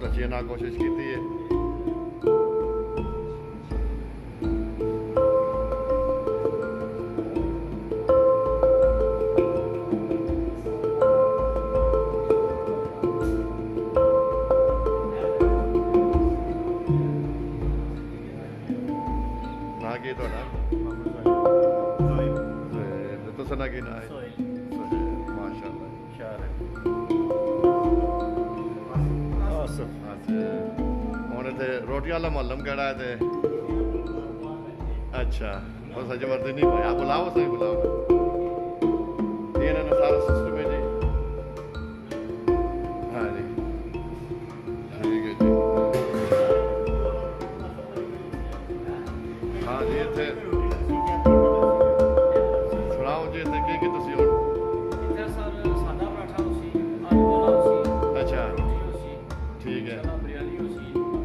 अच्छी ना कोशिश की है। ना की तो सुना की ना माशाल्लाह रोटियां वाला मोहल्लम केड़ा है? अच्छा बस अजे वर्दी नहीं पाया, बुलाओ सही बुलाओ। ये ना सारा सिस्टम है जी। हाँ जी ठीक है जी। हाँ जी इतने सुनाओ जी इतने की तुसी हो? अच्छा ठीक है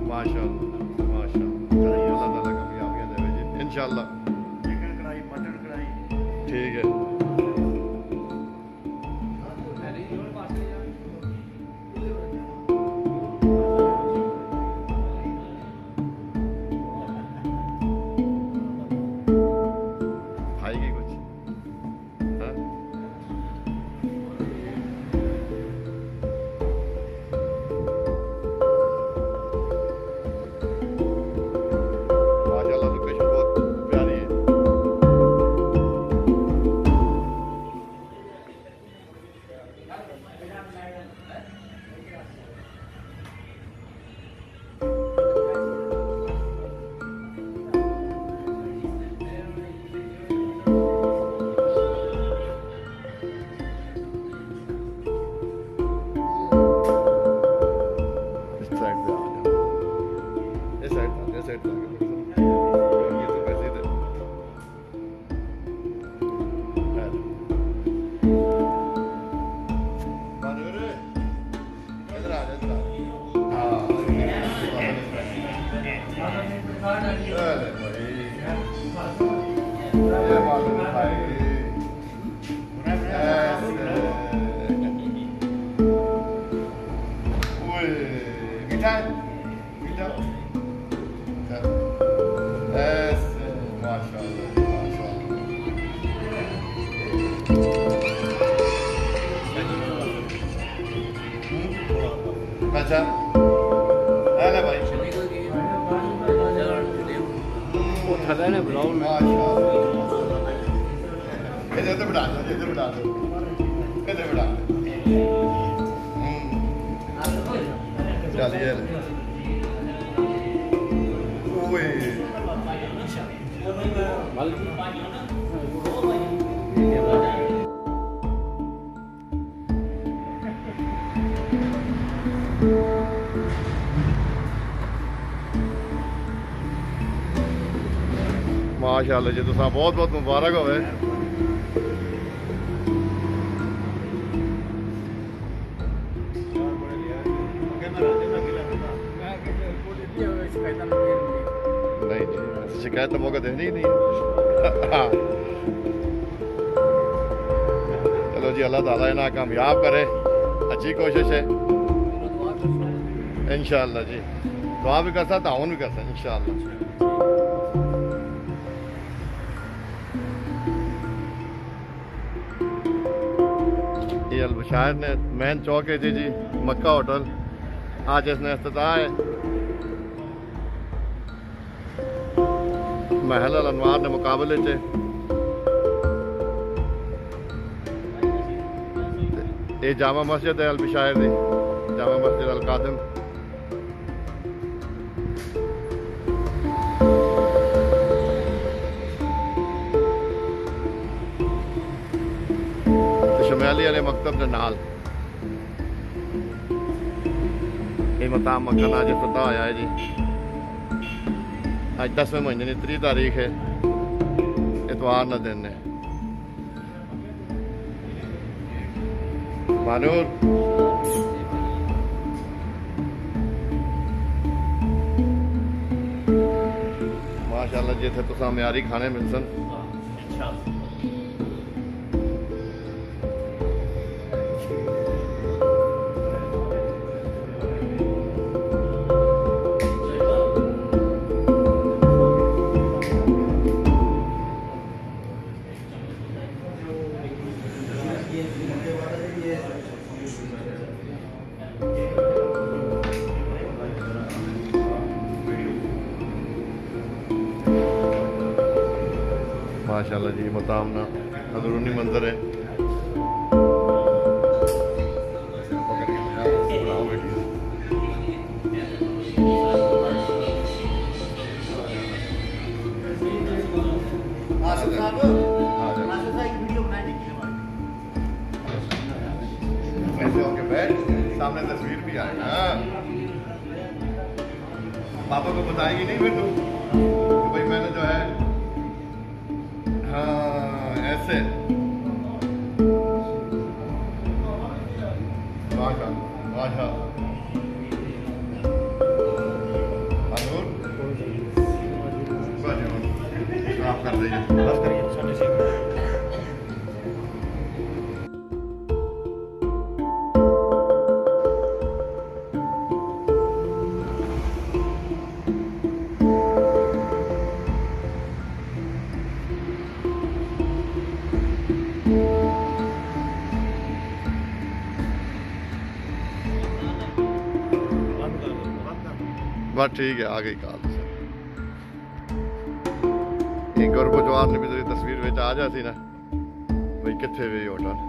माशाल्लाह माशाल्लाह अल्लाह ताला कामयाबियां देवे जी इंशाल्लाह। चिकन कढ़ाई मटन कढ़ाई ठीक है। खाएगी कुछ? हाँ अच्छा अरे भाई ने बुलाओ इधर तो बिठा दो, इधर बिठा दो, इधर बिठा दो। चलिए माशाअल्लाह जी, तुसा बहुत बहुत मुबारक होवे। नहीं जी, शिकायत का मौका देनी ही नहीं। चलो जी, अल्लाह ताला इन्हें कामयाब करे, अच्छी कोशिश है इंशाअल्लाह जी। दुआ भी करता, ताउन भी करता इंशाअल्लाह। ये अलबशायर ने मेन चौक है जी मक्का होटल, आज इसने इफ्तिताह है। महल अल अनवार ने मुकाबले च ये जामा मस्जिद है अलबशायर दी, जामा मस्जिद अल कादिम। शमैली वाले मकतब के नाल ये मताम मकान आज इफ्तिताह होया है जी। आज 10वें महीने की 3 तारीख है, इतवार न दिन है। मानूर माशाअल्लाह जी, इत्थे तुसां म्यारी खाने मिलसन। माशाल्लाह जी मताम ना अंदरूनी मंजर है। ऐसे होके बैठ, सामने तस्वीर भी आएगा। पापा को बताएगी नहीं फिर तू कि भाई मैंने जो है, हाँ ऐसे। माशा माशा आप कर दीजिए, बस करिए। बस ठीक है, आ गई कॉल। एक और बुझवार ने भी तेरी तस्वीर में आ जाती ना भाई कितने वे होटल।